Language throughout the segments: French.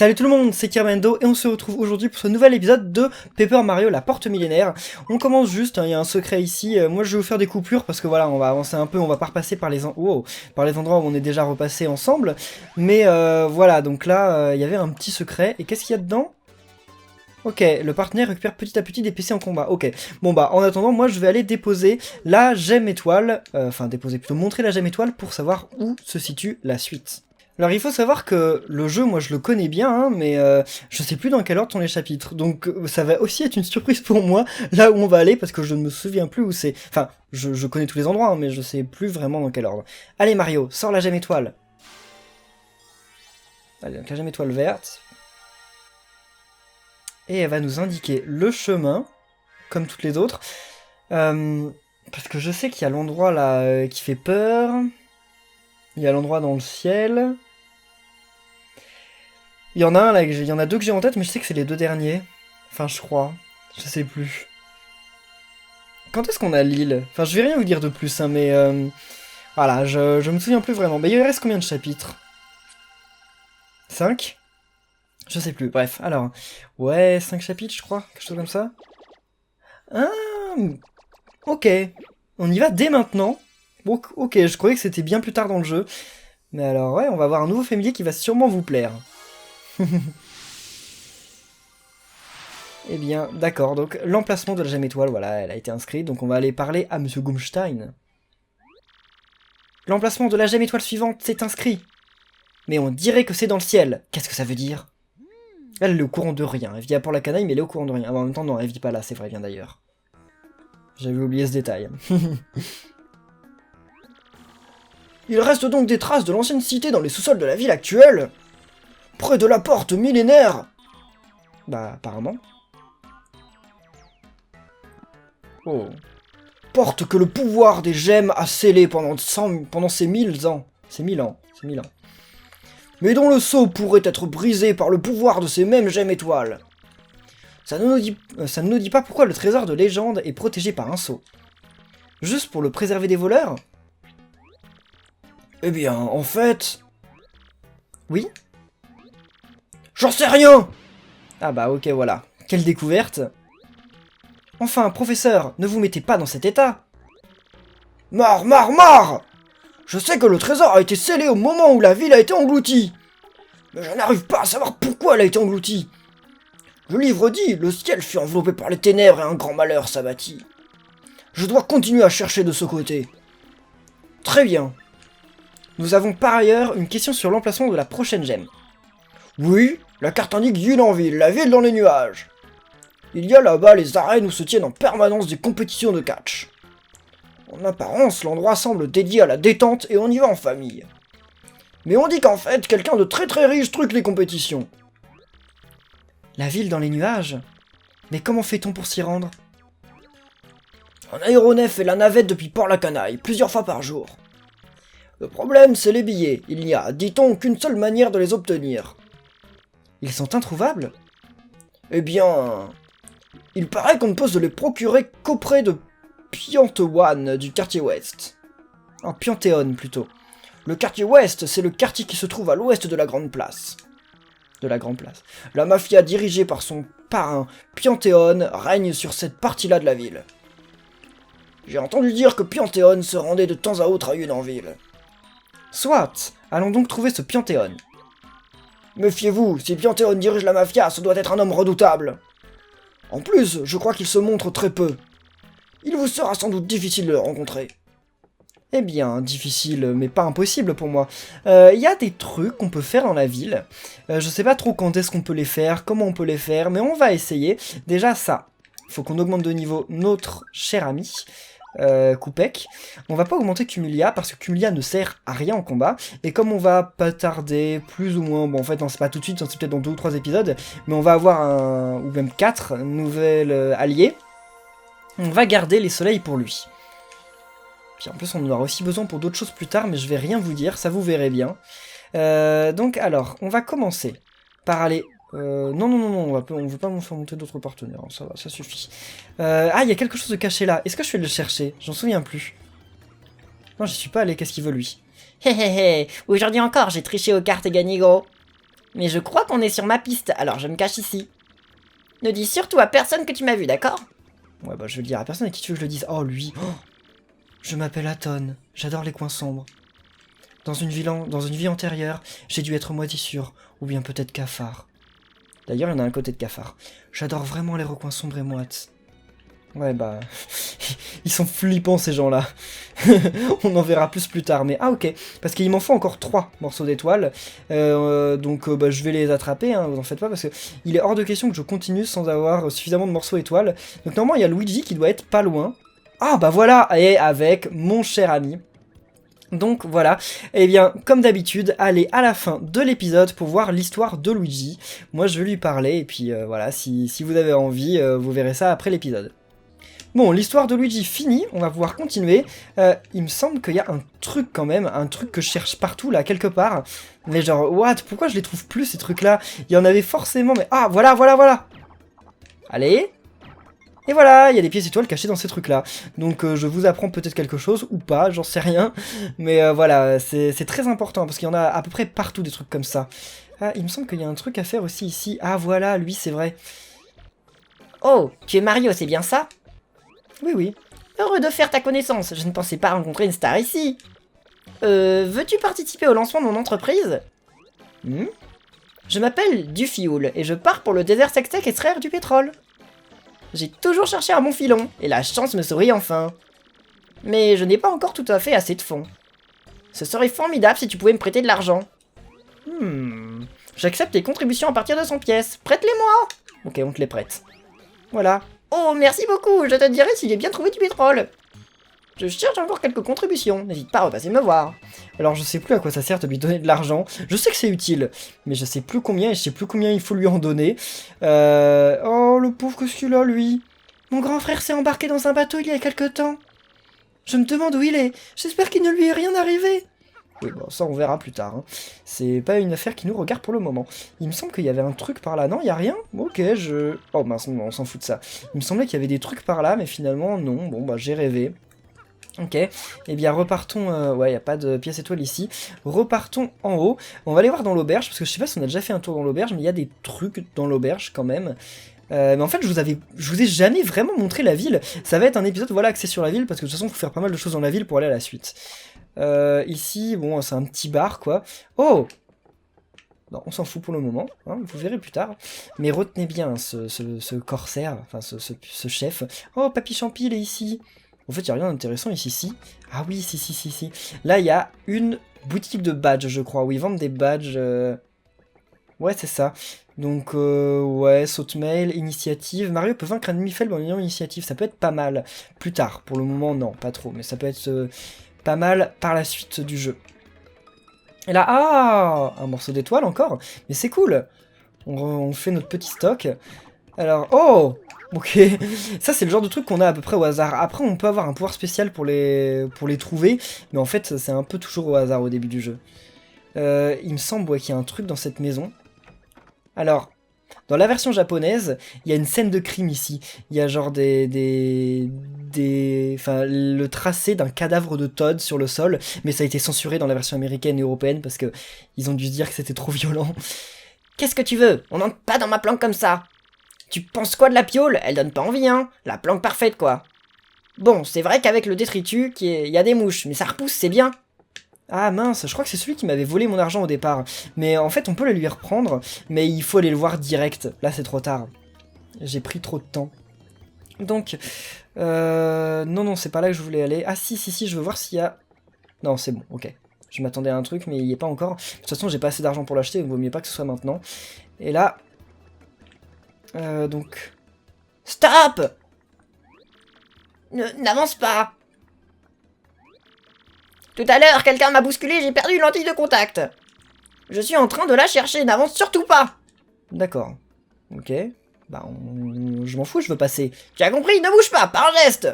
Salut tout le monde, c'est Kirmendo et on se retrouve aujourd'hui pour ce nouvel épisode de Paper Mario, la porte millénaire. On commence juste, il y a un secret ici, moi je vais vous faire des coupures parce que voilà, on va avancer un peu, on va pas repasser par les endroits où on est déjà repassé ensemble. Mais voilà, donc là, il y avait un petit secret, et qu'est-ce qu'il y a dedans ? Ok, le partenaire récupère petit à petit des PC en combat, ok. Bon bah, en attendant, moi je vais aller déposer la gemme étoile, montrer la gemme étoile pour savoir où se situe la suite. Alors il faut savoir que le jeu, moi je le connais bien, hein, mais je sais plus dans quel ordre sont les chapitres, donc ça va aussi être une surprise pour moi, là où on va aller, parce que je ne me souviens plus où c'est... Enfin, je connais tous les endroits, hein, mais je sais plus vraiment dans quel ordre. Allez Mario, sors la gemme étoile. Allez, donc la gemme étoile verte. Et elle va nous indiquer le chemin, comme toutes les autres. Parce que je sais qu'il y a l'endroit là qui fait peur... Il y a l'endroit dans le ciel. Il y en a un là, il y en a deux que j'ai en tête, mais je sais que c'est les deux derniers. Enfin, je crois. Je sais plus. Quand est-ce qu'on a l'île ? Enfin, je vais rien vous dire de plus, hein, mais... voilà, je me souviens plus vraiment. Mais il reste combien de chapitres ? 5 ? Je sais plus, bref, alors... Ouais, 5 chapitres, je crois, quelque chose comme ça. Ah, ok. On y va dès maintenant. Bon, ok, je croyais que c'était bien plus tard dans le jeu. Mais alors, ouais, on va avoir un nouveau familier qui va sûrement vous plaire. Eh bien, d'accord, donc l'emplacement de la gemme étoile, voilà, elle a été inscrite, donc on va aller parler à Monsieur Gumstein. L'emplacement de la gemme étoile suivante, c'est inscrit. Mais on dirait que c'est dans le ciel. Qu'est-ce que ça veut dire ? Elle est au courant de rien. Elle vit à Port la Canaille, mais elle est au courant de rien. Ah, en même temps, non, elle vit pas là, c'est vrai, bien d'ailleurs. J'avais oublié ce détail. Il reste donc des traces de l'ancienne cité dans les sous-sols de la ville actuelle. Près de la porte millénaire. Bah, apparemment. Oh. Porte que le pouvoir des gemmes a scellée pendant ces 1000 ans. C'est 1000 ans. Mais dont le sceau pourrait être brisé par le pouvoir de ces mêmes gemmes étoiles. Ça ne nous dit pas pourquoi le trésor de légende est protégé par un sceau. Juste pour le préserver des voleurs ? Eh bien, en fait... Oui ? J'en sais rien ! Ah bah ok, voilà. Quelle découverte. Enfin, professeur, ne vous mettez pas dans cet état. Marre ! Je sais que le trésor a été scellé au moment où la ville a été engloutie. Mais je n'arrive pas à savoir pourquoi elle a été engloutie. Le livre dit, le ciel fut enveloppé par les ténèbres et un grand malheur s'abattit. Je dois continuer à chercher de ce côté. Très bien. Nous avons par ailleurs une question sur l'emplacement de la prochaine gemme. Oui, la carte indique Yulanville, la ville dans les nuages. Il y a là-bas les arènes où se tiennent en permanence des compétitions de catch. En apparence, l'endroit semble dédié à la détente et on y va en famille. Mais on dit qu'en fait, quelqu'un de très très riche truque les compétitions. La ville dans les nuages ? Mais comment fait-on pour s'y rendre ? Un aéronef fait la navette depuis Port la Canaille, plusieurs fois par jour. Le problème, c'est les billets. Il n'y a, dit-on, qu'une seule manière de les obtenir. Ils sont introuvables ? Eh bien... Il paraît qu'on ne peut se les procurer qu'auprès de Piantewan du quartier ouest. En Piantéon, plutôt. Le quartier ouest, c'est le quartier qui se trouve à l'ouest de la Grande Place. La mafia dirigée par son parrain, Piantéon, règne sur cette partie-là de la ville. J'ai entendu dire que Piantéon se rendait de temps à autre à Yulanville. Soit, allons donc trouver ce Piantéon. Méfiez-vous, si Piantéon dirige la mafia, ce doit être un homme redoutable. En plus, je crois qu'il se montre très peu. Il vous sera sans doute difficile de le rencontrer. Eh bien, difficile, mais pas impossible pour moi. Y a des trucs qu'on peut faire dans la ville. Je sais pas trop quand est-ce qu'on peut les faire, comment on peut les faire, mais on va essayer. Déjà ça, faut qu'on augmente de niveau notre cher ami. Koupek. On va pas augmenter Cumulia parce que Cumulia ne sert à rien en combat, et comme on va pas tarder plus ou moins, bon en fait non c'est pas tout de suite, c'est peut-être dans 2 ou 3 épisodes, mais on va avoir ou même 4 nouvelles alliés, on va garder les soleils pour lui. Puis en plus on en aura aussi besoin pour d'autres choses plus tard, mais je vais rien vous dire, ça vous verrez bien. Donc alors, on va commencer par aller... non, on veut pas m'en faire monter d'autres partenaires, hein, ça va, ça suffit. Ah, il y a quelque chose de caché là, est-ce que je vais le chercher ? J'en souviens plus. Non, j'y suis pas allé, qu'est-ce qu'il veut lui ? Hé hé hé, aujourd'hui encore j'ai triché aux cartes et gagné gros. Mais je crois qu'on est sur ma piste, alors je me cache ici. Ne dis surtout à personne que tu m'as vu, d'accord? Ouais, bah je vais le dire à personne à qui tu veux que je le dise. Oh, lui. Oh, je m'appelle Aton. J'adore les coins sombres. Dans une vie antérieure, j'ai dû être moisissure, ou bien peut-être cafard. D'ailleurs, il y en a un côté de cafard. J'adore vraiment les recoins sombres et moites. Ouais, bah... ils sont flippants, ces gens-là. On en verra plus tard, mais... Ah, ok. Parce qu'il m'en faut encore 3 morceaux d'étoiles. Donc, bah, je vais les attraper, hein, vous en faites pas, parce que il est hors de question que je continue sans avoir suffisamment de morceaux étoiles. Donc, normalement, il y a Luigi qui doit être pas loin. Ah, bah voilà, et avec mon cher ami... Donc voilà, et bien comme d'habitude, allez à la fin de l'épisode pour voir l'histoire de Luigi. Moi je vais lui parler et puis voilà, si vous avez envie, vous verrez ça après l'épisode. Bon, l'histoire de Luigi finie, on va pouvoir continuer. Il me semble qu'il y a un truc quand même, un truc que je cherche partout là, quelque part. Mais genre, what? Pourquoi je les trouve plus ces trucs là? Il y en avait forcément, mais... Ah, voilà. Allez. Et voilà, il y a des pièces étoiles cachées dans ces trucs-là. Donc je vous apprends peut-être quelque chose, ou pas, j'en sais rien. Mais voilà, c'est très important, parce qu'il y en a à peu près partout des trucs comme ça. Ah, il me semble qu'il y a un truc à faire aussi ici. Ah voilà, lui, c'est vrai. Oh, tu es Mario, c'est bien ça? Oui. Heureux de faire ta connaissance, je ne pensais pas rencontrer une star ici. Veux-tu participer au lancement de mon entreprise? Je m'appelle Dufioul, et je pars pour le désert Sextech extraire du pétrole. J'ai toujours cherché un bon filon, et la chance me sourit enfin. Mais je n'ai pas encore tout à fait assez de fonds. Ce serait formidable si tu pouvais me prêter de l'argent. J'accepte tes contributions à partir de 100 pièces. Prête-les-moi. Ok, on te les prête. Voilà. Oh, merci beaucoup, je te dirai si j'ai bien trouvé du pétrole. Je cherche encore quelques contributions, n'hésite pas à repasser me voir. Alors je sais plus à quoi ça sert de lui donner de l'argent, je sais que c'est utile, mais je sais plus combien et je sais plus combien il faut lui en donner. Oh le pauvre, qu'est-ce qu'il a lui? Mon grand frère s'est embarqué dans un bateau il y a quelque temps. Je me demande où il est, j'espère qu'il ne lui est rien arrivé. Oui, bon, ça on verra plus tard, hein. C'est pas une affaire qui nous regarde pour le moment. Il me semble qu'il y avait un truc par là, non, il y a rien? Ok, Oh mince, on s'en fout de ça. Il me semblait qu'il y avait des trucs par là, mais finalement non, bon bah j'ai rêvé. Ok, et bien repartons, ouais, il n'y a pas de pièce étoile ici, repartons en haut, on va aller voir dans l'auberge, parce que je sais pas si on a déjà fait un tour dans l'auberge, mais il y a des trucs dans l'auberge quand même. Mais en fait, je vous ai jamais vraiment montré la ville, ça va être un épisode, voilà, axé sur la ville, parce que de toute façon, il faut faire pas mal de choses dans la ville pour aller à la suite. Ici, bon, c'est un petit bar, quoi. Oh! Non, on s'en fout pour le moment, hein, vous verrez plus tard. Mais retenez bien ce corsaire, enfin ce chef. Oh, Papy Champi, il est ici. En fait, il n'y a rien d'intéressant ici, si. Ah oui, si. Là, il y a une boutique de badges, je crois, où ils vendent des badges. Ouais, c'est ça. Donc, ouais, saute mail, initiative. Mario peut vaincre un ennemi faible en ayant initiative. Ça peut être pas mal. Plus tard, pour le moment, non, pas trop. Mais ça peut être pas mal par la suite du jeu. Et là, ah, un morceau d'étoile encore. Mais c'est cool. On fait notre petit stock. Alors, oh! Ok, ça c'est le genre de truc qu'on a à peu près au hasard. Après on peut avoir un pouvoir spécial pour les trouver, mais en fait c'est un peu toujours au hasard au début du jeu. Il me semble ouais, qu'il y a un truc dans cette maison. Alors, dans la version japonaise, il y a une scène de crime ici. Il y a genre enfin, le tracé d'un cadavre de Todd sur le sol, mais ça a été censuré dans la version américaine et européenne parce que ils ont dû se dire que c'était trop violent. Qu'est-ce que tu veux? On n'entre pas dans ma planque comme ça. Tu penses quoi de la piole? Elle donne pas envie, hein. La planque parfaite, quoi. Bon, c'est vrai qu'avec le détritus, il y a des mouches, mais ça repousse, c'est bien. Ah mince, je crois que c'est celui qui m'avait volé mon argent au départ. Mais en fait, on peut le lui reprendre, mais il faut aller le voir direct. Là, c'est trop tard. J'ai pris trop de temps. Donc, non, c'est pas là que je voulais aller. Ah si, je veux voir s'il y a... Non, c'est bon, ok. Je m'attendais à un truc, mais il n'y est pas encore. De toute façon, j'ai pas assez d'argent pour l'acheter, donc vaut mieux pas que ce soit maintenant. Et là... donc... Stop! N'avance pas! Tout à l'heure, quelqu'un m'a bousculé, j'ai perdu une lentille de contact. Je suis en train de la chercher, n'avance surtout pas! D'accord. Ok. Bah, je m'en fous, je veux passer. Tu as compris, ne bouge pas, par geste!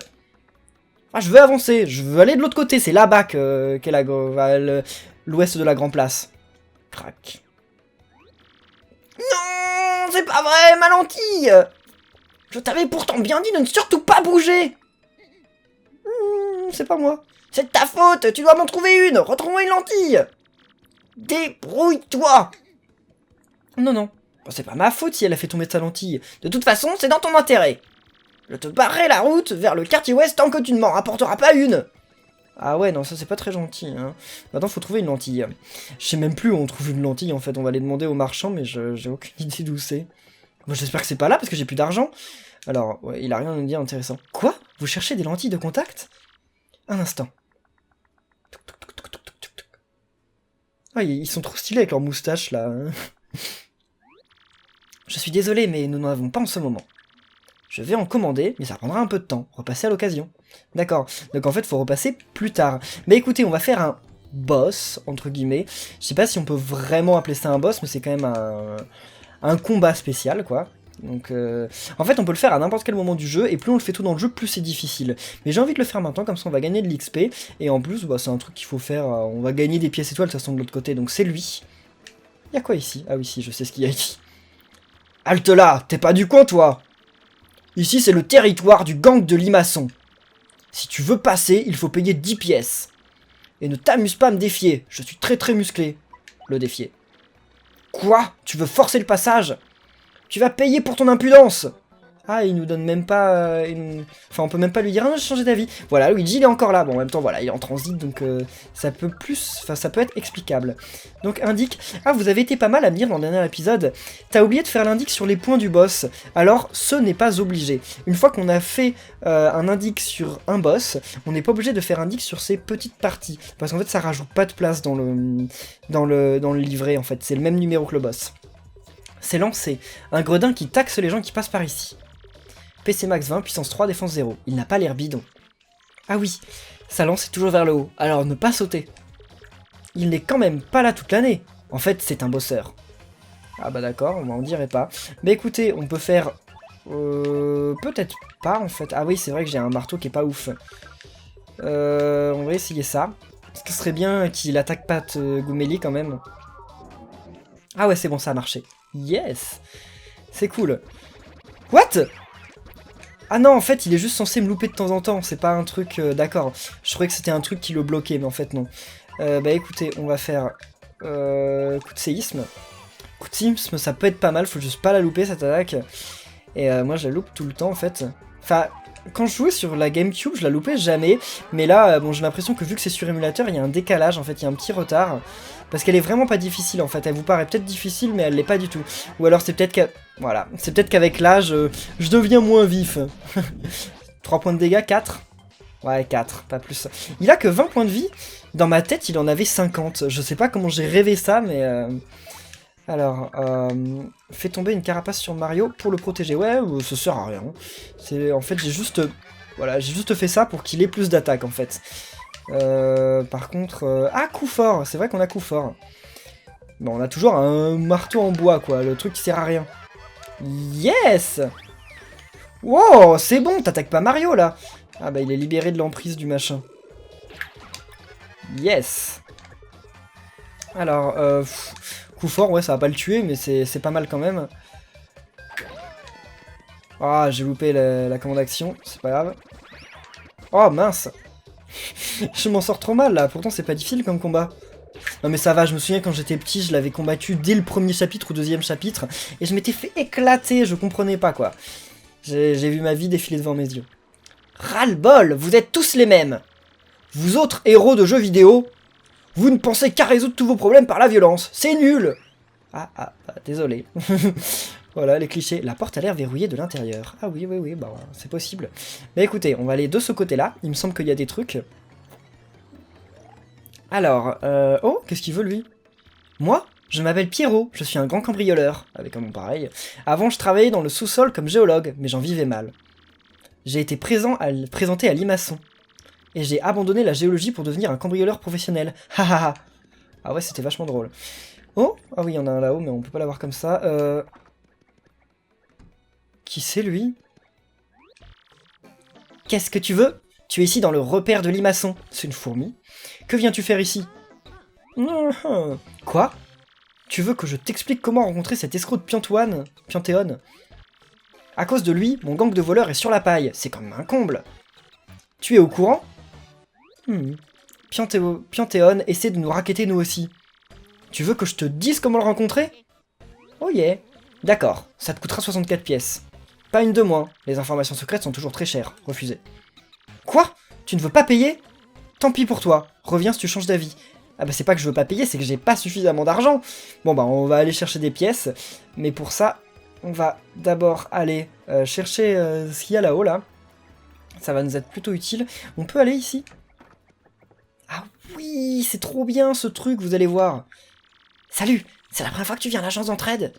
Ah, je veux avancer, je veux aller de l'autre côté, c'est là-bas qu'est l'ouest de la Grand Place. Crac. Non, c'est pas vrai, ma lentille! Je t'avais pourtant bien dit de ne surtout pas bouger! C'est pas moi. C'est de ta faute, tu dois m'en trouver une! Retrouve-moi une lentille! Débrouille-toi! Non, non. Bon, c'est pas ma faute si elle a fait tomber sa lentille. De toute façon, c'est dans ton intérêt. Je te barrerai la route vers le quartier ouest tant que tu ne m'en rapporteras pas une. Ah ouais, non, ça c'est pas très gentil, hein. Maintenant, faut trouver une lentille. Je sais même plus où on trouve une lentille, en fait. On va aller demander au marchand, mais j'ai aucune idée d'où c'est. Bon, j'espère que c'est pas là, parce que j'ai plus d'argent. Alors, ouais, il a rien à nous dire intéressant. Quoi? Vous cherchez des lentilles de contact? Un instant. Ah, ils sont trop stylés avec leurs moustaches, là. Je suis désolé, mais nous n'en avons pas en ce moment. Je vais en commander, mais ça prendra un peu de temps. Repasser à l'occasion. D'accord. Donc en fait, faut repasser plus tard. Mais écoutez, on va faire un boss, entre guillemets. Je sais pas si on peut vraiment appeler ça un boss, mais c'est quand même un combat spécial, quoi. Donc, en fait, on peut le faire à n'importe quel moment du jeu, et plus on le fait tout dans le jeu, plus c'est difficile. Mais j'ai envie de le faire maintenant, comme ça on va gagner de l'XP, et en plus, bah, c'est un truc qu'il faut faire, on va gagner des pièces étoiles de toute façon de l'autre côté, donc c'est lui. Il y a quoi ici? Ah oui, si, je sais ce qu'il y a ici. Halte là, t'es pas du coin, toi? Ici, c'est le territoire du gang de Limaçon. Si tu veux passer, il faut payer 10 pièces. Et ne t'amuse pas à me défier, je suis très musclé. Le défier. Quoi? Tu veux forcer le passage? Tu vas payer pour ton impudence! Ah, il nous donne même pas Enfin, on peut même pas lui dire « Ah non, j'ai changé d'avis !» Voilà, Luigi, il est encore là. Bon, en même temps, voilà, il est en transit, donc ça peut plus... Enfin, ça peut être explicable. Donc, indique... Ah, vous avez été pas mal à me dire dans le dernier épisode. T'as oublié de faire l'indique sur les points du boss. Alors, ce n'est pas obligé. Une fois qu'on a fait un indique sur un boss, on n'est pas obligé de faire indique sur ses petites parties. Parce qu'en fait, ça rajoute pas de place dans le livret, en fait. C'est le même numéro que le boss. C'est lancé. Un gredin qui taxe les gens qui passent par ici. PC max 20, puissance 3, défense 0. Il n'a pas l'air bidon. Ah oui, sa lance est toujours vers le haut, alors ne pas sauter. Il n'est quand même pas là toute l'année. En fait, c'est un bosseur. Ah bah d'accord, on m'en dirait pas. Mais écoutez, on peut faire... peut-être pas, en fait. Ah oui, c'est vrai que j'ai un marteau qui est pas ouf. On va essayer ça. Parce que ce serait bien qu'il attaque pas Gouméli, quand même. Ah ouais, c'est bon, ça a marché. Yes! C'est cool. What? Ah non, en fait, il est juste censé me louper de temps en temps. C'est pas un truc... D'accord. Je croyais que c'était un truc qui le bloquait, mais en fait, non. Bah écoutez, on va faire... coup de séisme. Coup de séisme, ça peut être pas mal. Faut juste pas la louper, cette attaque. Et moi, je la loupe tout le temps, en fait. Enfin, quand je jouais sur la GameCube, je la loupais jamais. Mais là, bon, j'ai l'impression que vu que c'est sur émulateur, il y a un décalage, en fait. Il y a un petit retard. Parce qu'elle est vraiment pas difficile, en fait. Elle vous paraît peut-être difficile, mais elle l'est pas du tout. Ou alors, c'est peut-être que... Voilà, c'est peut-être qu'avec l'âge, je deviens moins vif. 3 points de dégâts, 4. Ouais, 4, pas plus. Il a que 20 points de vie. Dans ma tête, il en avait 50. Je sais pas comment j'ai rêvé ça, mais... Alors, fais tomber une carapace sur Mario pour le protéger. Ouais, ça sert à rien. En fait, j'ai juste... Voilà, j'ai juste fait ça pour qu'il ait plus d'attaque, en fait. Par contre... Ah, coup fort. C'est vrai qu'on a coup fort. Bon, on a toujours un marteau en bois, quoi. Le truc qui sert à rien. Yes! Wow, c'est bon, t'attaques pas Mario, là. Ah bah, il est libéré de l'emprise du machin. Yes! Alors, coup fort, ouais, ça va pas le tuer, mais c'est pas mal quand même. Ah, j'ai loupé la commande action, c'est pas grave. Oh, mince! Je m'en sors trop mal, là. Pourtant, c'est pas difficile comme combat. Non mais ça va, je me souviens quand j'étais petit, je l'avais combattu dès le premier chapitre ou deuxième chapitre, et je m'étais fait éclater, je comprenais pas quoi. J'ai vu ma vie défiler devant mes yeux. Ras-le-bol, vous êtes tous les mêmes. Vous autres héros de jeux vidéo, vous ne pensez qu'à résoudre tous vos problèmes par la violence, c'est nul. Bah, désolé. Voilà les clichés. La porte a l'air verrouillée de l'intérieur. Ah oui, bah c'est possible. Mais écoutez, on va aller de ce côté-là, il me semble qu'il y a des trucs... Alors, oh, qu'est-ce qu'il veut lui? Moi, je m'appelle Pierrot, je suis un grand cambrioleur, avec un nom pareil. Avant, je travaillais dans le sous-sol comme géologue, mais j'en vivais mal. J'ai été présenté à Limaçon, et j'ai abandonné la géologie pour devenir un cambrioleur professionnel. Hahaha. Ah ouais, c'était vachement drôle. Oh, ah oui, il y en a un là-haut, mais on peut pas l'avoir comme ça. Qui c'est lui? Qu'est-ce que tu veux? Tu es ici dans le repère de Limaçon. C'est une fourmi. Que viens-tu faire ici? Quoi? Tu veux que je t'explique comment rencontrer cet escroc de Piantéon? À cause de lui, mon gang de voleurs est sur la paille. C'est quand même un comble. Tu es au courant? Piantéon essaie de nous racketter nous aussi. Tu veux que je te dise comment le rencontrer? Oh yeah. D'accord, ça te coûtera 64 pièces. Pas une de moins, les informations secrètes sont toujours très chères. Refusé. Quoi? Tu ne veux pas payer? Tant pis pour toi, reviens si tu changes d'avis. Ah bah c'est pas que je veux pas payer, c'est que j'ai pas suffisamment d'argent. Bon bah on va aller chercher des pièces, mais pour ça, on va d'abord aller chercher ce qu'il y a là-haut là. Ça va nous être plutôt utile. On peut aller ici? Ah oui, c'est trop bien ce truc, vous allez voir. Salut, c'est la première fois que tu viens à l'agence d'entraide.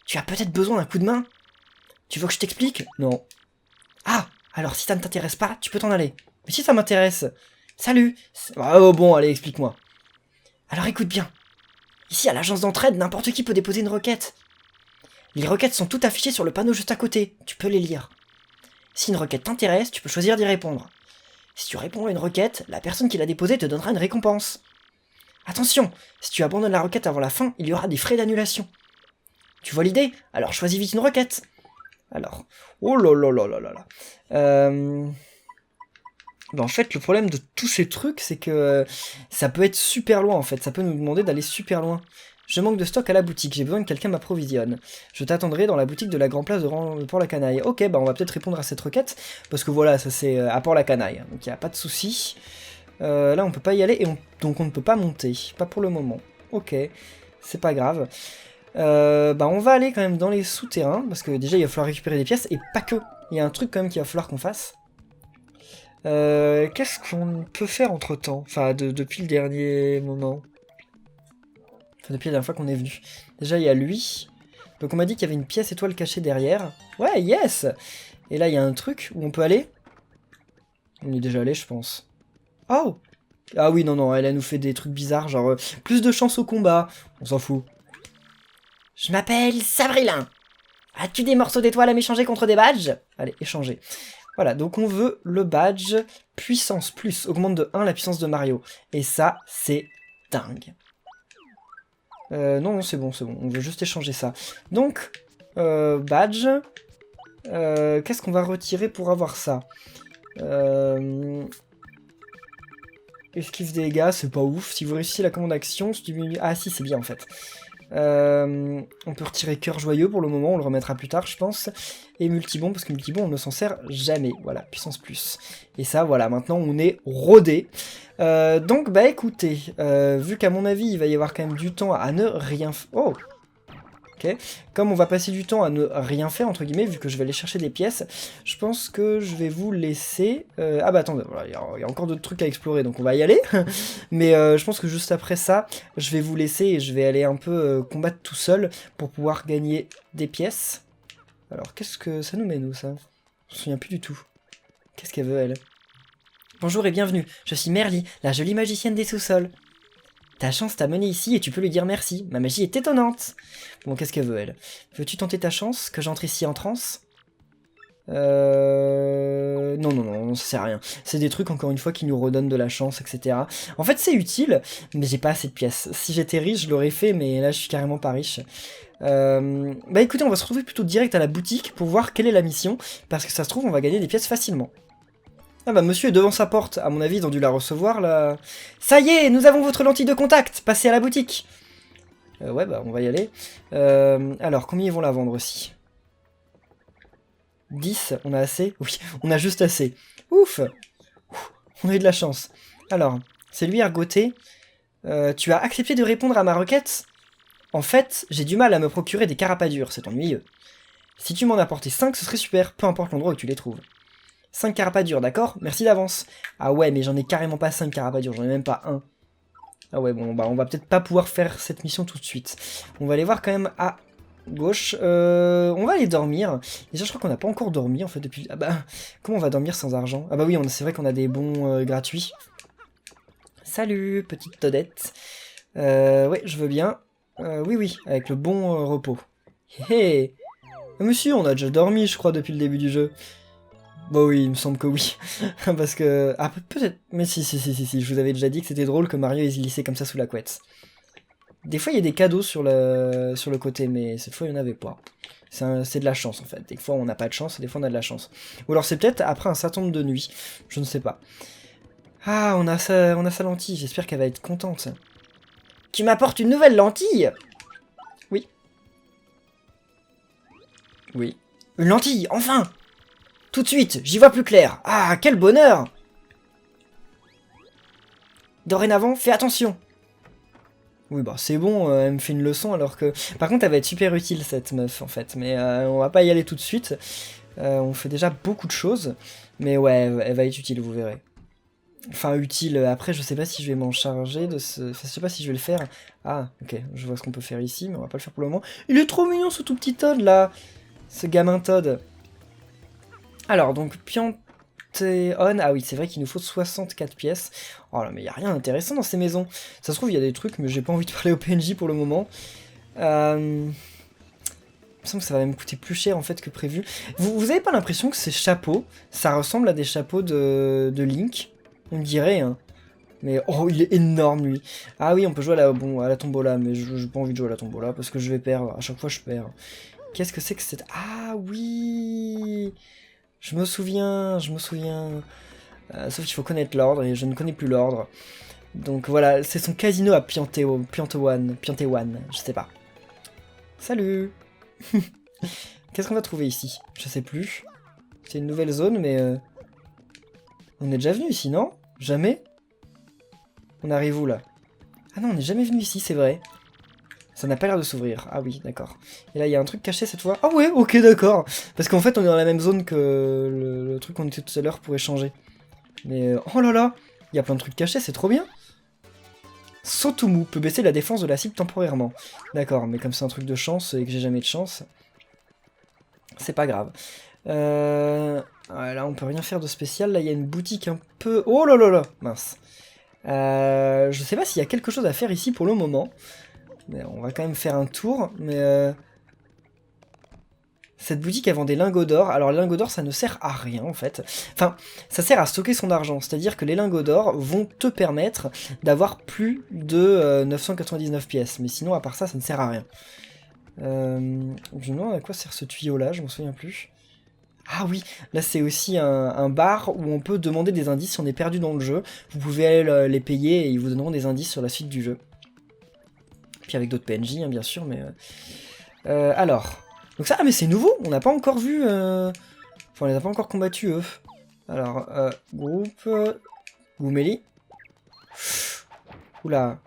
Tu as peut-être besoin d'un coup de main? Tu veux que je t'explique? Non. Ah, alors si ça ne t'intéresse pas, tu peux t'en aller. Mais si ça m'intéresse. Salut. Ah oh, bon, allez, explique-moi. Alors écoute bien. Ici, à l'agence d'entraide, n'importe qui peut déposer une requête. Les requêtes sont toutes affichées sur le panneau juste à côté. Tu peux les lire. Si une requête t'intéresse, tu peux choisir d'y répondre. Si tu réponds à une requête, la personne qui l'a déposée te donnera une récompense. Attention, si tu abandonnes la requête avant la fin, il y aura des frais d'annulation. Tu vois l'idée? Alors choisis vite une requête. Alors, oh là là là là là là. Ben en fait, le problème de tous ces trucs, c'est que ça peut être super loin en fait. Ça peut nous demander d'aller super loin. Je manque de stock à la boutique, j'ai besoin que quelqu'un m'approvisionne. Je t'attendrai dans la boutique de la Grand Place de Port-la-Canaille. Ok, bah on va peut-être répondre à cette requête, parce que voilà, ça c'est à Port-la-Canaille, donc il n'y a pas de souci. Là on peut pas y aller, et donc on ne peut pas monter, pas pour le moment. Ok, c'est pas grave. Bah on va aller quand même dans les souterrains, parce que déjà il va falloir récupérer des pièces, et pas que. Il y a un truc quand même qu'il va falloir qu'on fasse. Qu'est-ce qu'on peut faire entre temps? Enfin, depuis le dernier moment. Enfin, depuis la dernière fois qu'on est venu. Déjà, il y a lui. Donc, on m'a dit qu'il y avait une pièce étoile cachée derrière. Ouais, yes! Et là, il y a un truc où on peut aller. On y est déjà allé, je pense. Oh! Ah oui, non, non, elle nous fait des trucs bizarres, genre plus de chance au combat. On s'en fout. Je m'appelle Sabrilin. As-tu des morceaux d'étoiles à m'échanger contre des badges? Allez, échanger. Voilà, donc on veut le badge puissance plus, augmente de 1 la puissance de Mario. Et ça, c'est dingue. Non, c'est bon, on veut juste échanger ça. Donc, badge, qu'est-ce qu'on va retirer pour avoir ça? Esquive des dégâts, c'est pas ouf. Si vous réussissez la commande action, tu diminues... Ah si, c'est bien en fait. On peut retirer cœur joyeux pour le moment, on le remettra plus tard je pense. Et multibon, parce que multibon on ne s'en sert jamais. Voilà, puissance plus. Et ça voilà, maintenant on est rodé. Donc bah écoutez, vu qu'à mon avis il va y avoir quand même du temps à ne rien... Oh! Ok. Comme on va passer du temps à ne rien faire, entre guillemets, vu que je vais aller chercher des pièces, je pense que je vais vous laisser... Ah bah attendez, voilà, il y a encore d'autres trucs à explorer, donc on va y aller. Mais je pense que juste après ça, je vais vous laisser et je vais aller un peu combattre tout seul pour pouvoir gagner des pièces. Alors, qu'est-ce que ça nous met, nous, ça? Je me souviens plus du tout. Qu'est-ce qu'elle veut, elle? Bonjour et bienvenue, je suis Merly, la jolie magicienne des sous-sols. Ta chance t'a mené ici et tu peux lui dire merci. Ma magie est étonnante. Bon, qu'est-ce qu'elle veut, elle? Veux-tu tenter ta chance? Que j'entre ici en transe? Non, non, non, ça sert à rien. C'est des trucs, encore une fois, qui nous redonnent de la chance, etc. En fait, c'est utile, mais j'ai pas assez de pièces. Si j'étais riche, je l'aurais fait, mais là, je suis carrément pas riche. Bah écoutez, on va se retrouver plutôt direct à la boutique pour voir quelle est la mission, parce que ça se trouve, on va gagner des pièces facilement. Ah bah monsieur est devant sa porte, à mon avis ils ont dû la recevoir là. Ça y est, nous avons votre lentille de contact, passez à la boutique. Ouais bah on va y aller. Alors combien ils vont la vendre aussi? 10, on a assez? Oui, on a juste assez. Ouf, on a eu de la chance. Alors, c'est lui Argoté. Tu as accepté de répondre à ma requête? En fait, j'ai du mal à me procurer des carapadures, c'est ennuyeux. Si tu m'en apportais 5, ce serait super, peu importe l'endroit où tu les trouves. 5 carapadures, d'accord? Merci d'avance. Ah ouais, mais j'en ai carrément pas 5 carapadures, j'en ai même pas un. Ah ouais, bon, bah on va peut-être pas pouvoir faire cette mission tout de suite. On va aller voir quand même à gauche. On va aller dormir. Déjà, je crois qu'on n'a pas encore dormi, en fait, depuis... Ah bah, comment on va dormir sans argent? Ah bah oui, c'est vrai qu'on a des bons gratuits. Salut, petite Todette. Ouais, je veux bien. Oui, oui, avec le bon repos. Hé hé. Monsieur, on a déjà dormi, je crois, depuis le début du jeu. Bah oui, il me semble que oui. Parce que... Ah, peut-être... Mais si, je vous avais déjà dit que c'était drôle que Mario il se glissait comme ça sous la couette. Des fois, il y a des cadeaux sur le côté, mais cette fois, il n'y en avait pas. C'est de la chance, en fait. Des fois, on n'a pas de chance, et des fois, on a de la chance. Ou alors, c'est peut-être après un certain nombre de nuits. Je ne sais pas. Ah, on a sa lentille. J'espère qu'elle va être contente. Tu m'apportes une nouvelle lentille? Oui. Oui. Une lentille, enfin! Tout de suite, j'y vois plus clair. Ah, quel bonheur! Dorénavant, fais attention. Oui, bah c'est bon, elle me fait une leçon alors que... Par contre, elle va être super utile, cette meuf, en fait. Mais on va pas y aller tout de suite. On fait déjà beaucoup de choses. Mais ouais, elle va être utile, vous verrez. Enfin, utile, après, je sais pas si je vais m'en charger de ce... Enfin, je sais pas si je vais le faire. Ah, ok, je vois ce qu'on peut faire ici, mais on va pas le faire pour le moment. Il est trop mignon, ce tout petit Todd, là. Ce gamin Todd. Alors, donc, Piantéon... Ah oui, c'est vrai qu'il nous faut 64 pièces. Oh là, mais il y a rien d'intéressant dans ces maisons. Ça se trouve, il y a des trucs, mais j'ai pas envie de parler au PNJ pour le moment. Il me semble que ça va me coûter plus cher, en fait, que prévu. Vous avez pas l'impression que ces chapeaux, ça ressemble à des chapeaux de Link? On dirait, hein. Mais oh, il est énorme, lui. Ah oui, on peut jouer à la tombola, mais j'ai pas envie de jouer à la tombola, parce que je vais perdre. À chaque fois, je perds. Qu'est-ce que c'est que cette... Ah oui! Je me souviens, je me souviens. Sauf qu'il faut connaître l'ordre, et je ne connais plus l'ordre. Donc voilà, c'est son casino à Piantéwan, je sais pas. Salut! Qu'est-ce qu'on va trouver ici? Je sais plus. C'est une nouvelle zone, mais... On est déjà venu ici, non? Jamais? On arrive où, là? Ah non, on n'est jamais venu ici, c'est vrai. Ça n'a pas l'air de s'ouvrir. Ah oui, d'accord. Et là, il y a un truc caché cette fois. Ah ouais, ok, d'accord. Parce qu'en fait, on est dans la même zone que le truc qu'on était tout à l'heure pour échanger. Mais oh là là, il y a plein de trucs cachés, c'est trop bien. Sotumu peut baisser la défense de la cible temporairement. D'accord, mais comme c'est un truc de chance et que j'ai jamais de chance, c'est pas grave. Ouais, là, on peut rien faire de spécial. Là, il y a une boutique un peu... Oh là là là, mince. Je sais pas s'il y a quelque chose à faire ici pour le moment. Mais on va quand même faire un tour. Mais cette boutique, elle vend des lingots d'or. Alors, les lingots d'or, ça ne sert à rien, en fait. Enfin, ça sert à stocker son argent. C'est-à-dire que les lingots d'or vont te permettre d'avoir plus de 999 pièces. Mais sinon, à part ça, ça ne sert à rien. Je me demande à quoi sert ce tuyau-là, je m'en souviens plus. Ah oui, là c'est aussi un bar où on peut demander des indices si on est perdu dans le jeu. Vous pouvez aller les payer et ils vous donneront des indices sur la suite du jeu. Puis avec d'autres PNJ, hein, bien sûr, mais... alors... Donc ça, ah mais c'est nouveau, on n'a pas encore vu... Enfin, on les a pas encore combattus, eux. Alors, groupe... Goumeli. Oula.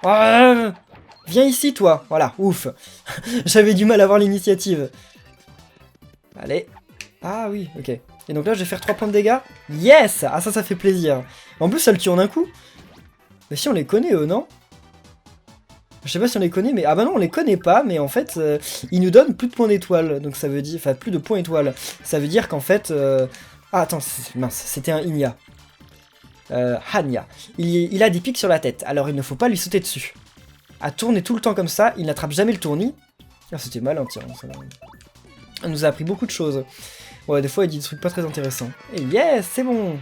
Ah, viens ici, toi. Voilà, ouf. J'avais du mal à avoir l'initiative. Allez. Ah oui, ok. Et donc là, je vais faire 3 points de dégâts. Yes! Ah ça fait plaisir. En plus, ça le tue en un coup. Mais si, on les connaît, eux, non? Je sais pas si on les connaît, mais... Ah bah non, on les connaît pas, mais en fait, ils nous donnent plus de points d'étoile. Donc ça veut dire... Enfin, plus de points étoiles. Ça veut dire qu'en fait... Ah, attends, mince, c'était un Inya. Hanya. Il a des pics sur la tête, alors il ne faut pas lui sauter dessus. À tourner tout le temps comme ça, il n'attrape jamais le tournis. Ah, c'était malin, tiens. Ça nous a appris beaucoup de choses. Ouais, des fois, il dit des trucs pas très intéressants. Et yes, c'est bon!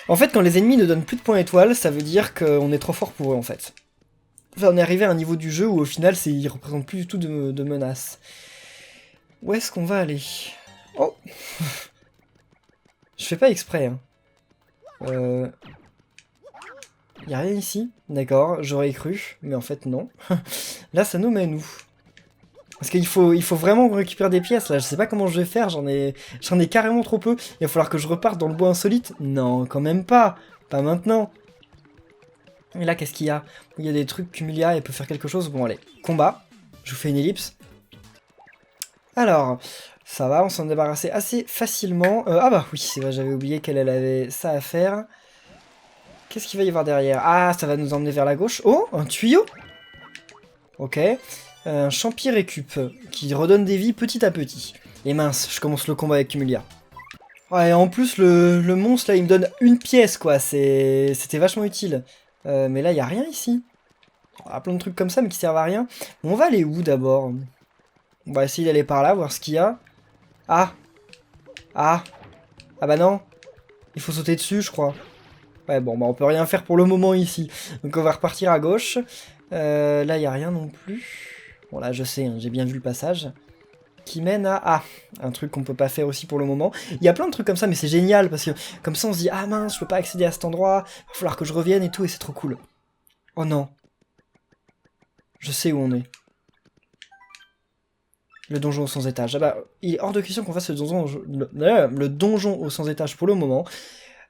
En fait, quand les ennemis ne donnent plus de points étoiles, ça veut dire qu'on est trop fort pour eux, en fait. Enfin, on est arrivé à un niveau du jeu où, au final, ils représentent plus du tout de menaces. Où est-ce qu'on va aller? Oh! Je fais pas exprès, hein. Y'a rien ici? D'accord, j'aurais cru, mais en fait, non. Là, ça nous mène où? Parce qu'il faut vraiment récupérer des pièces, là. Je sais pas comment je vais faire, j'en ai carrément trop peu. Il va falloir que je reparte dans le bois insolite. Non, quand même pas. Pas maintenant. Et là, qu'est-ce qu'il y a? Il y a des trucs qu'Humilia, elle peut faire quelque chose. Bon, allez, combat. Je vous fais une ellipse. Alors, ça va, on s'en débarrassait assez facilement. Ah bah oui, c'est vrai, j'avais oublié qu'elle avait ça à faire. Qu'est-ce qu'il va y avoir derrière? Ah, ça va nous emmener vers la gauche. Oh, un tuyau. Ok. Un champi récup, qui redonne des vies petit à petit. Et mince, je commence le combat avec Humilia. Ouais, et en plus, le monstre, là, il me donne une pièce, quoi. C'était vachement utile. Mais là, il n'y a rien ici. Il y a plein de trucs comme ça, mais qui servent à rien. Bon, on va aller où, d'abord? On va essayer d'aller par là, voir ce qu'il y a. Ah! Ah! Ah bah non! Il faut sauter dessus, je crois. Ouais, bon, bah on peut rien faire pour le moment ici. Donc on va repartir à gauche. Là, il n'y a rien non plus. Bon, là, je sais, hein, j'ai bien vu le passage. Qui mène à... Ah, un truc qu'on peut pas faire aussi pour le moment. Il y a plein de trucs comme ça, mais c'est génial, parce que comme ça, on se dit, ah mince, je peux pas accéder à cet endroit, il va falloir que je revienne et tout, et c'est trop cool. Oh non. Je sais où on est. Le donjon aux 100 étages. Ah bah, il est hors de question qu'on fasse le donjon aux 100 étages pour le moment.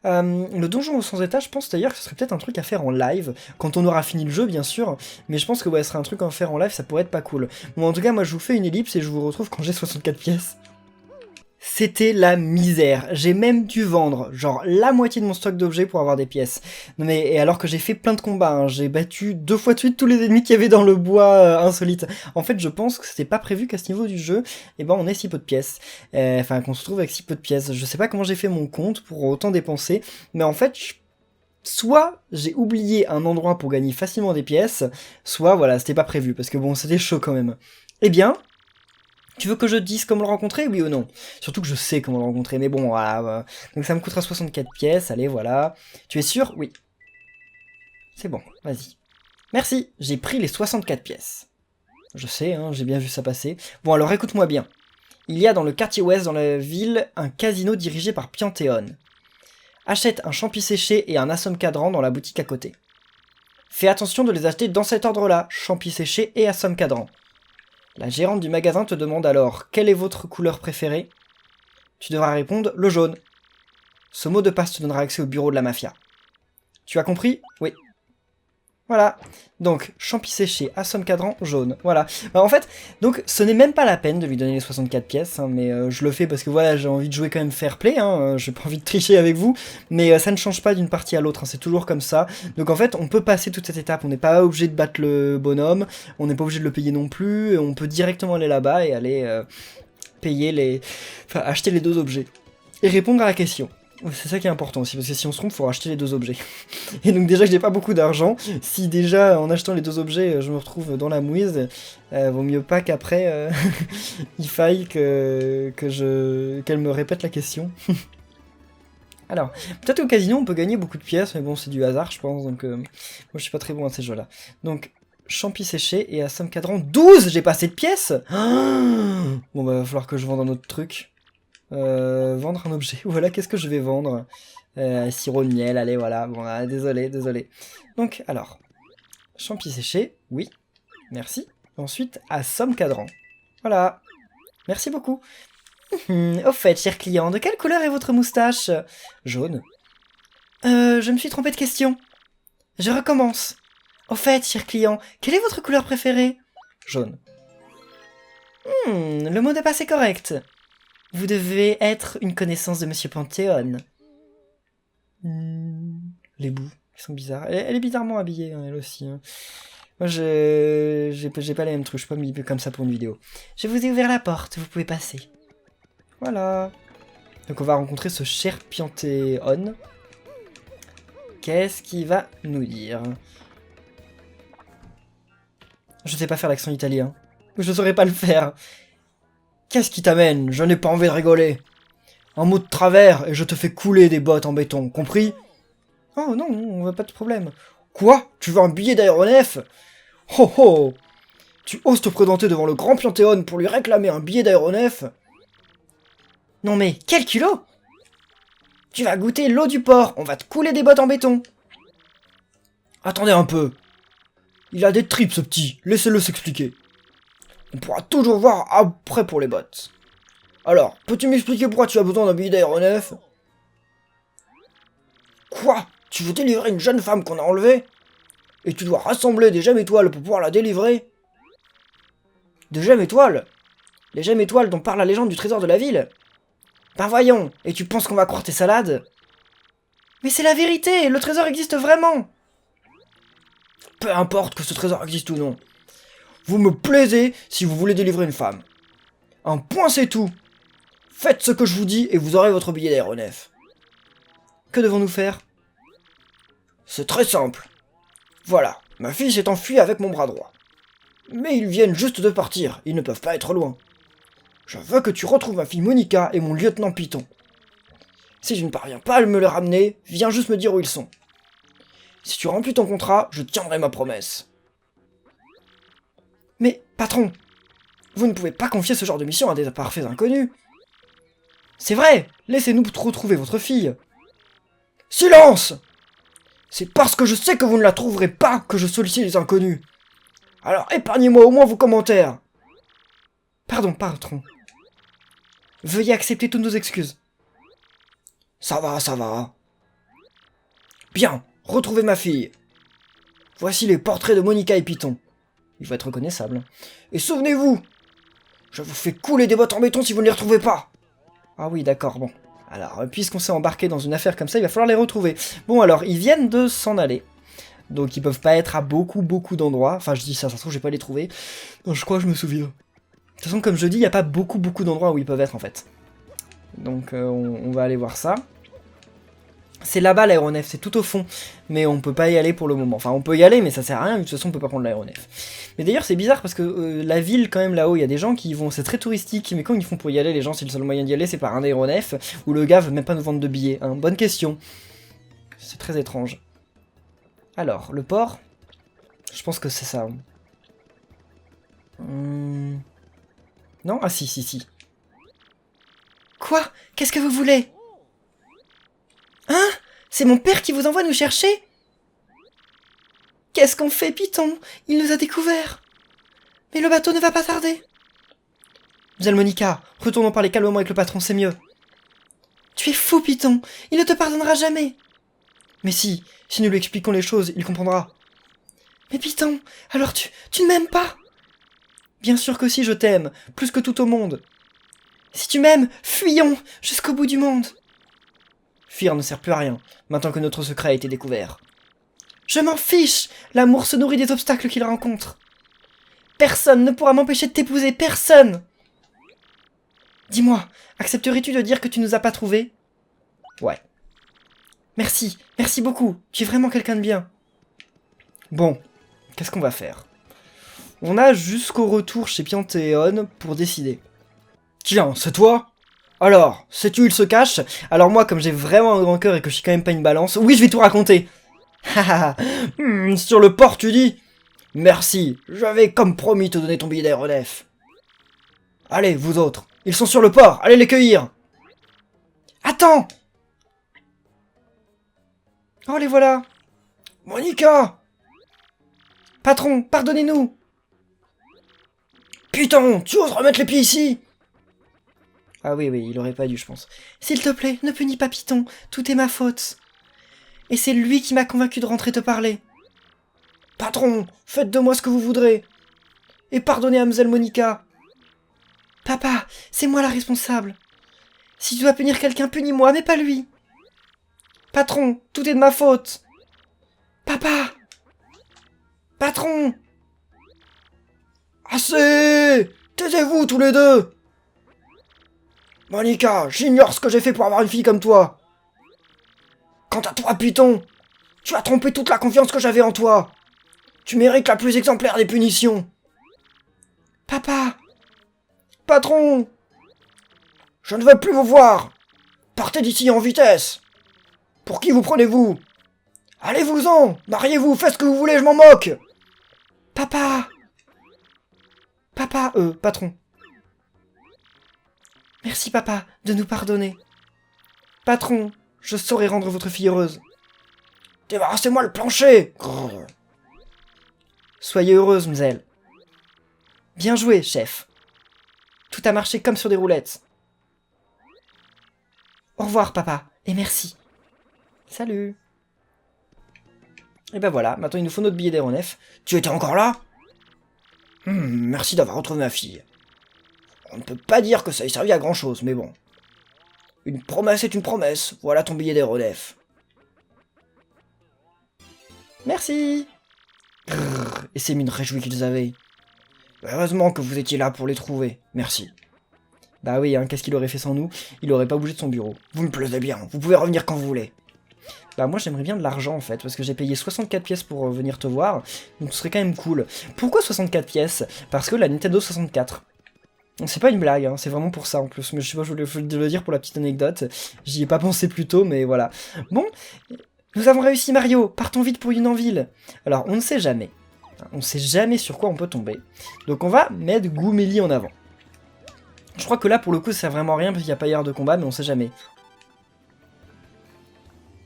Le donjon aux 100 étages, je pense d'ailleurs que ce serait peut-être un truc à faire en live, quand on aura fini le jeu bien sûr, mais je pense que ouais, ce serait un truc à faire en live, ça pourrait être pas cool. Bon, en tout cas, moi je vous fais une ellipse et je vous retrouve quand j'ai 64 pièces. C'était la misère, j'ai même dû vendre, genre, la moitié de mon stock d'objets pour avoir des pièces. Non mais, et alors que j'ai fait plein de combats, hein, j'ai battu 2 fois de suite tous les ennemis qu'il y avait dans le bois insolite. En fait, je pense que c'était pas prévu qu'à ce niveau du jeu, eh ben on ait si peu de pièces. Enfin, qu'on se trouve avec si peu de pièces. Je sais pas comment j'ai fait mon compte pour autant dépenser, mais en fait, soit j'ai oublié un endroit pour gagner facilement des pièces, soit voilà, c'était pas prévu, parce que bon, c'était chaud quand même. Eh bien... Tu veux que je te dise comment le rencontrer, oui ou non? Surtout que je sais comment le rencontrer, mais bon, voilà. Donc ça me coûtera 64 pièces, allez, voilà. Tu es sûr? Oui. C'est bon, vas-y. Merci, j'ai pris les 64 pièces. Je sais, hein, j'ai bien vu ça passer. Bon, alors écoute-moi bien. Il y a dans le quartier ouest, dans la ville, un casino dirigé par Pianthéon. Achète un champi séché et un assomme cadran dans la boutique à côté. Fais attention de les acheter dans cet ordre-là, champi séché et assomme cadran. La gérante du magasin te demande alors « Quelle est votre couleur préférée ?» Tu devras répondre « Le jaune ». Ce mot de passe te donnera accès au bureau de la mafia. Tu as compris? Oui. Voilà. Donc, champi séché, assomme cadran, jaune. Voilà. En fait, donc, ce n'est même pas la peine de lui donner les 64 pièces, hein, mais je le fais parce que voilà, j'ai envie de jouer quand même fair play, hein, j'ai pas envie de tricher avec vous, mais ça ne change pas d'une partie à l'autre, hein, c'est toujours comme ça. Donc en fait, on peut passer toute cette étape, on n'est pas obligé de battre le bonhomme, on n'est pas obligé de le payer non plus, on peut directement aller là-bas et aller payer les... Enfin, acheter les 2 objets. Et répondre à la question. C'est ça qui est important aussi, parce que si on se trompe, il faut racheter les 2 objets. Et donc déjà, je n'ai pas beaucoup d'argent. Si déjà, en achetant les 2 objets, je me retrouve dans la mouise, vaut mieux pas qu'après, il faille qu'elle me répète la question. Alors, peut-être au casino, on peut gagner beaucoup de pièces, mais bon, c'est du hasard, je pense, donc moi, je suis pas très bon à ces jeux-là. Donc, champi séché et assomme cadran, 12! J'ai pas assez de pièces. Bon, bah, va falloir que je vende un autre truc. Vendre un objet, voilà, qu'est-ce que je vais vendre? Sirop de miel, allez, voilà, bon, désolé. Donc, alors, champi séché, oui, merci. Ensuite, assomme cadran, voilà, merci beaucoup. Au fait, cher client, de quelle couleur est votre moustache? Jaune. Je me suis trompé de question. Je recommence. Au fait, cher client, quelle est votre couleur préférée? Jaune. Le mot de passe est correct. Vous devez être une connaissance de Monsieur Panthéon. Les bouts, ils sont bizarres. Elle est bizarrement habillée, hein, elle aussi. Hein. Moi, j'ai pas les mêmes trucs, je suis pas mis comme ça pour une vidéo. Je vous ai ouvert la porte, vous pouvez passer. Voilà. Donc on va rencontrer ce cher Panthéon. Qu'est-ce qu'il va nous dire? Je sais pas faire l'accent italien. Je saurais pas le faire. Qu'est-ce qui t'amène? Je n'ai pas envie de rigoler. Un mot de travers et je te fais couler des bottes en béton, compris? Oh non, on n'a pas de problème. Quoi? Tu veux un billet d'aéronef? Oh oh! Tu oses te présenter devant le grand Panthéon pour lui réclamer un billet d'aéronef? Non mais, quel culot! Tu vas goûter l'eau du port, on va te couler des bottes en béton. Attendez un peu. Il a des tripes ce petit, laissez-le s'expliquer. On pourra toujours voir après pour les bottes. Alors, peux-tu m'expliquer pourquoi tu as besoin d'un billet d'aéronef? Quoi? Tu veux délivrer une jeune femme qu'on a enlevée? Et tu dois rassembler des gemmes étoiles pour pouvoir la délivrer? Des gemmes étoiles? Les gemmes étoiles dont parle la légende du trésor de la ville? Ben voyons, et tu penses qu'on va croire tes salades? Mais c'est la vérité, le trésor existe vraiment! Peu importe que ce trésor existe ou non. Vous me plaisez si vous voulez délivrer une femme. Un point c'est tout. Faites ce que je vous dis et vous aurez votre billet d'aéronef. Que devons-nous faire? C'est très simple. Voilà, ma fille s'est enfuie avec mon bras droit. Mais ils viennent juste de partir, ils ne peuvent pas être loin. Je veux que tu retrouves ma fille Monica et mon lieutenant Python. Si je ne parviens pas à me les ramener, viens juste me dire où ils sont. Si tu remplis ton contrat, je tiendrai ma promesse. Mais, patron, vous ne pouvez pas confier ce genre de mission à des parfaits inconnus. C'est vrai, laissez-nous retrouver votre fille. Silence! C'est parce que je sais que vous ne la trouverez pas que je sollicite les inconnus. Alors épargnez-moi au moins vos commentaires. Pardon, patron. Veuillez accepter toutes nos excuses. Ça va, ça va. Bien, retrouvez ma fille. Voici les portraits de Monica et Python. Il va être reconnaissable. Et souvenez-vous, je vous fais couler des bottes en béton si vous ne les retrouvez pas. Ah oui, d'accord, bon. Alors, puisqu'on s'est embarqué dans une affaire comme ça, il va falloir les retrouver. Bon, alors, ils viennent de s'en aller. Donc, ils peuvent pas être à beaucoup d'endroits. Enfin, je dis ça se trouve, je vais pas les trouver. Non, je crois que je me souviens. De toute façon, comme je dis, il n'y a pas beaucoup d'endroits où ils peuvent être, en fait. Donc, on va aller voir ça. C'est là-bas l'aéronef, c'est tout au fond. Mais on peut pas y aller pour le moment. Enfin, on peut y aller, mais ça sert à rien, de toute façon, on peut pas prendre l'aéronef. Mais d'ailleurs, c'est bizarre parce que la ville, quand même, là-haut, il y a des gens qui y vont. C'est très touristique, mais comment ils font pour y aller, les gens, c'est le seul moyen d'y aller, c'est par un aéronef, où le gars veut même pas nous vendre de billets, hein. Bonne question. C'est très étrange. Alors, le port, je pense que c'est ça. Non? Ah si. Quoi? Qu'est-ce que vous voulez? Hein? C'est mon père qui vous envoie nous chercher? Qu'est-ce qu'on fait, Python? Il nous a découverts. Mais le bateau ne va pas tarder. Monica, retournons parler calmement avec le patron, c'est mieux. Tu es fou, Python. Il ne te pardonnera jamais. Mais si nous lui expliquons les choses, il comprendra. Mais Python, alors tu ne m'aimes pas? Bien sûr que si, je t'aime, plus que tout au monde. Si tu m'aimes, fuyons jusqu'au bout du monde. Fuir ne sert plus à rien, maintenant que notre secret a été découvert. Je m'en fiche! L'amour se nourrit des obstacles qu'il rencontre. Personne ne pourra m'empêcher de t'épouser, personne! Dis-moi, accepterais-tu de dire que tu nous as pas trouvés? Ouais. Merci beaucoup, tu es vraiment quelqu'un de bien. Bon, qu'est-ce qu'on va faire? On a jusqu'au retour chez Piantéon pour décider. Tiens, c'est toi? Alors, sais-tu où il se cache? Alors moi, comme j'ai vraiment un grand cœur et que je suis quand même pas une balance, oui, je vais tout raconter. Sur le port, tu dis? Merci, j'avais comme promis te donner ton billet d'aéronef. Allez, vous autres, ils sont sur le port, allez les cueillir. Attends! Oh, les voilà! Monica! Patron, pardonnez-nous! Putain, tu oses remettre les pieds ici? Ah oui, il aurait pas dû, je pense. S'il te plaît, ne punis pas Python, tout est ma faute. Et c'est lui qui m'a convaincu de rentrer te parler. Patron, faites de moi ce que vous voudrez. Et pardonnez à Mlle Monica. Papa, c'est moi la responsable. Si tu dois punir quelqu'un, punis-moi, mais pas lui. Patron, tout est de ma faute. Papa! Patron! Assez! Taisez-vous tous les deux! Monica, j'ignore ce que j'ai fait pour avoir une fille comme toi. Quant à toi, Python, tu as trompé toute la confiance que j'avais en toi. Tu mérites la plus exemplaire des punitions. Papa! Patron! Je ne veux plus vous voir. Partez d'ici en vitesse. Pour qui vous prenez-vous? Allez-vous-en! Mariez-vous, faites ce que vous voulez, je m'en moque! Papa! Patron. Merci, papa, de nous pardonner. Patron, je saurai rendre votre fille heureuse. Débarrassez-moi le plancher! Grrr. Soyez heureuse, Mzelle. Bien joué, chef. Tout a marché comme sur des roulettes. Au revoir, papa, et merci. Salut. Et ben voilà, maintenant il nous faut notre billet d'aéronef. Tu étais encore là? Merci d'avoir retrouvé ma fille. On ne peut pas dire que ça ait servi à grand chose, mais bon. Une promesse est une promesse, voilà ton billet d'aéronef. Merci. Grrr, et ces mines réjouies qu'ils avaient. Heureusement que vous étiez là pour les trouver, merci. Bah oui, hein, qu'est-ce qu'il aurait fait sans nous? Il aurait pas bougé de son bureau. Vous me plaisez bien, vous pouvez revenir quand vous voulez. Bah moi j'aimerais bien de l'argent en fait, parce que j'ai payé 64 pièces pour venir te voir, donc ce serait quand même cool. Pourquoi 64 pièces? Parce que la Nintendo 64. C'est pas une blague, hein, c'est vraiment pour ça en plus, mais je sais pas, je voulais le dire pour la petite anecdote, j'y ai pas pensé plus tôt, mais voilà. Bon, nous avons réussi Mario, partons vite pour Unanville. Alors on ne sait jamais, on sait jamais sur quoi on peut tomber, donc on va mettre Goomélie en avant. Je crois que là pour le coup ça sert vraiment à rien parce qu'il n'y a pas hier de combat, mais on sait jamais.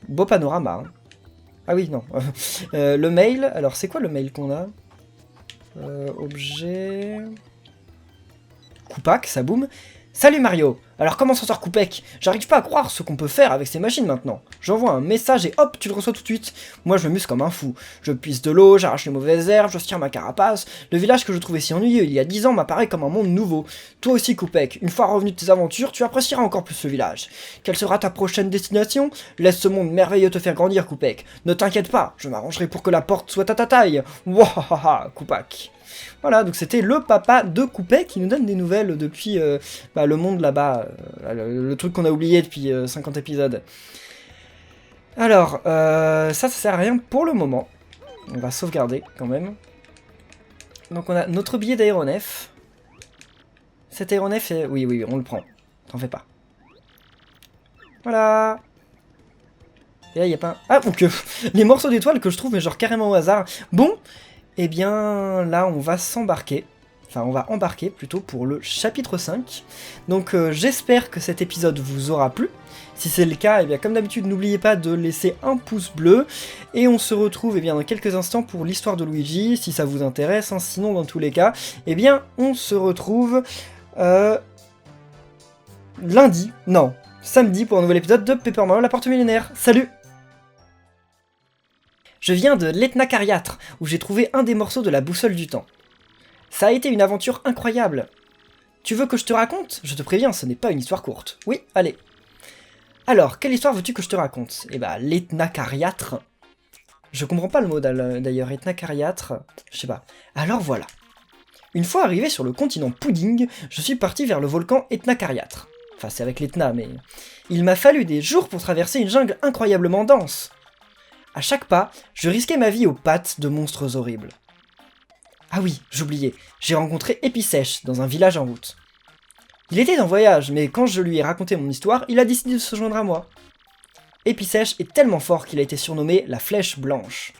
Beau panorama. Hein. Ah oui, non. Le mail, alors c'est quoi le mail qu'on a? Objet... Koopak, ça boum. Salut Mario! Alors comment s'en sort Koopek? J'arrive pas à croire ce qu'on peut faire avec ces machines maintenant. J'envoie un message et hop, tu le reçois tout de suite. Moi je me muse comme un fou. Je puise de l'eau, j'arrache les mauvaises herbes, je tire ma carapace. Le village que je trouvais si ennuyeux il y a 10 ans m'apparaît comme un monde nouveau. Toi aussi Koopek, une fois revenu de tes aventures, tu apprécieras encore plus ce village. Quelle sera ta prochaine destination? Laisse ce monde merveilleux te faire grandir Koopek. Ne t'inquiète pas, je m'arrangerai pour que la porte soit à ta taille. Wahaha, Koopak. Voilà, donc c'était le papa de Koopek qui nous donne des nouvelles depuis le monde là-bas, le truc qu'on a oublié depuis 50 épisodes. Alors, ça sert à rien pour le moment. On va sauvegarder quand même. Donc on a notre billet d'aéronef. Cet aéronef, oui, on le prend. T'en fais pas. Voilà. Et là, il n'y a pas un... Ah, donc les morceaux d'étoiles que je trouve, mais genre carrément au hasard. Bon, eh bien, là, on va s'embarquer. Enfin, on va embarquer plutôt pour le chapitre 5. Donc, j'espère que cet épisode vous aura plu. Si c'est le cas, eh bien, comme d'habitude, n'oubliez pas de laisser un pouce bleu. Et on se retrouve eh bien, dans quelques instants pour l'histoire de Luigi, si ça vous intéresse. Hein. Sinon, dans tous les cas, eh bien, on se retrouve samedi pour un nouvel épisode de Paper Mario la Porte Millénaire. Salut! Je viens de l'Etna Cariatre, où j'ai trouvé un des morceaux de la boussole du temps. Ça a été une aventure incroyable. Tu veux que je te raconte? Je te préviens, ce n'est pas une histoire courte. Oui, allez. Alors, quelle histoire veux-tu que je te raconte? Eh bah, l'Etna Cariatre. Je comprends pas le mot d'ailleurs, Etna Cariatre. Je sais pas. Alors voilà. Une fois arrivé sur le continent Pudding, je suis parti vers le volcan Etna Cariatre. Enfin, c'est avec l'Etna, mais... Il m'a fallu des jours pour traverser une jungle incroyablement dense. À chaque pas, je risquais ma vie aux pattes de monstres horribles. Ah oui, j'oubliais, j'ai rencontré Épicèche dans un village en route. Il était en voyage, mais quand je lui ai raconté mon histoire, il a décidé de se joindre à moi. Épicèche est tellement fort qu'il a été surnommé la Flèche Blanche.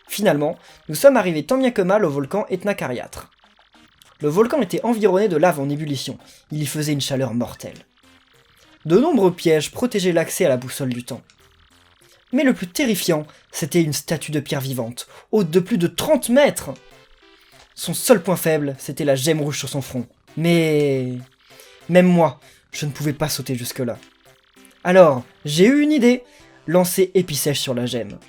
Finalement, nous sommes arrivés tant bien que mal au volcan Etna Cariatre. Le volcan était environné de lave en ébullition, il y faisait une chaleur mortelle. De nombreux pièges protégeaient l'accès à la boussole du temps. Mais le plus terrifiant, c'était une statue de pierre vivante, haute de plus de 30 mètres. Son seul point faible, c'était la gemme rouge sur son front. Mais... même moi, je ne pouvais pas sauter jusque-là. Alors, j'ai eu une idée, lancer Épicèche sur la gemme.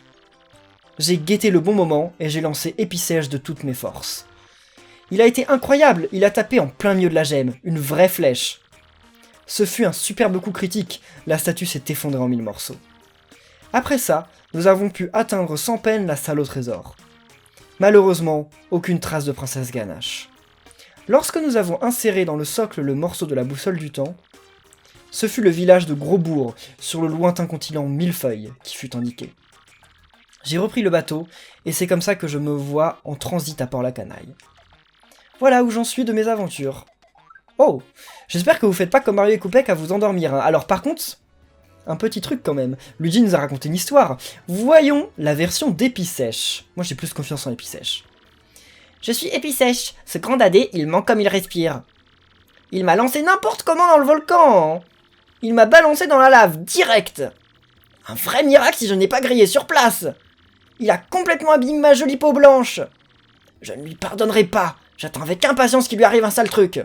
J'ai guetté le bon moment et j'ai lancé Épicèche de toutes mes forces. Il a été incroyable, il a tapé en plein milieu de la gemme, une vraie flèche. Ce fut un superbe coup critique, la statue s'est effondrée en 1000 morceaux. Après ça, nous avons pu atteindre sans peine la salle au trésor. Malheureusement, aucune trace de Princesse Ganache. Lorsque nous avons inséré dans le socle le morceau de la boussole du temps, ce fut le village de Grosbourg, sur le lointain continent Millefeuille, qui fut indiqué. J'ai repris le bateau, et c'est comme ça que je me vois en transit à Port-la-Canaille. Voilà où j'en suis de mes aventures. Oh, j'espère que vous faites pas comme Mario et Koopek à vous endormir. Hein. Alors par contre... un petit truc quand même, Luigi nous a raconté une histoire. Voyons la version d'Épicèche. Moi j'ai plus confiance en Épicèche. Je suis Épicèche, ce grand dadé, il ment comme il respire. Il m'a lancé n'importe comment dans le volcan. Il m'a balancé dans la lave, direct. Un vrai miracle si je n'ai pas grillé sur place. Il a complètement abîmé ma jolie peau blanche. Je ne lui pardonnerai pas, j'attends avec impatience qu'il lui arrive un sale truc.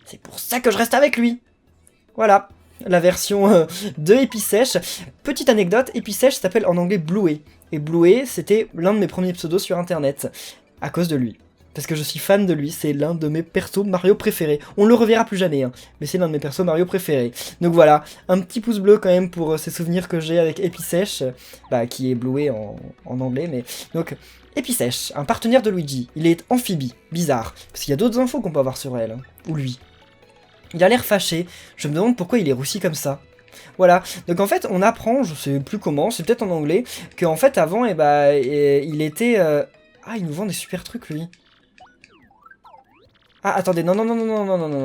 C'est pour ça que je reste avec lui. Voilà. La version de Épicèche. Petite anecdote, Épicèche s'appelle en anglais Bluey. Et Bluey, c'était l'un de mes premiers pseudos sur internet. À cause de lui. Parce que je suis fan de lui, c'est l'un de mes persos Mario préférés. On le reverra plus jamais, hein, mais c'est l'un de mes persos Mario préférés. Donc voilà, un petit pouce bleu quand même pour ces souvenirs que j'ai avec Épicèche, qui est Bluey en anglais, mais... Donc, Épicèche, un partenaire de Luigi. Il est amphibie, bizarre, parce qu'il y a d'autres infos qu'on peut avoir sur elle, hein, ou lui. Il a l'air fâché, je me demande pourquoi il est roussi comme ça. Voilà, donc en fait on apprend, je sais plus comment, c'est peut-être en anglais, qu'en fait avant, il était... Ah, il nous vend des super trucs lui. Ah, attendez, non,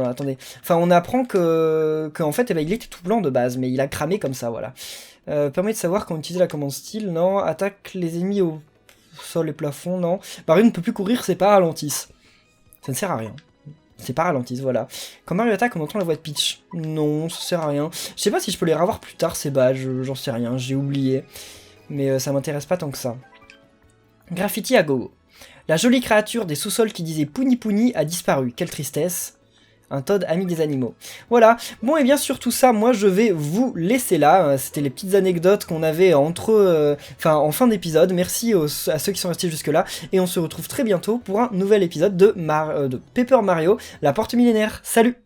attendez. Enfin, on apprend que en fait, il était tout blanc de base, mais il a cramé comme ça, voilà. Permet de savoir quand utiliser la commande style, non. Attaque les ennemis au sol et plafond, non. Mario ne peut plus courir, c'est pas ralentisse. Ça ne sert à rien. C'est pas ralentisse, voilà. Quand Mario attaque, on entend la voix de Peach. Non, ça sert à rien. Je sais pas si je peux les revoir plus tard, ces badges, j'en sais rien, j'ai oublié. Mais ça m'intéresse pas tant que ça. Graffiti à gogo. La jolie créature des sous-sols qui disait Pouni Pouni a disparu, quelle tristesse. Un Toad ami des animaux. Voilà. Bon, et bien sur tout ça, moi je vais vous laisser là. C'était les petites anecdotes qu'on avait entre, en fin d'épisode. Merci à ceux qui sont restés jusque là. Et on se retrouve très bientôt pour un nouvel épisode de Paper Mario, la porte millénaire. Salut!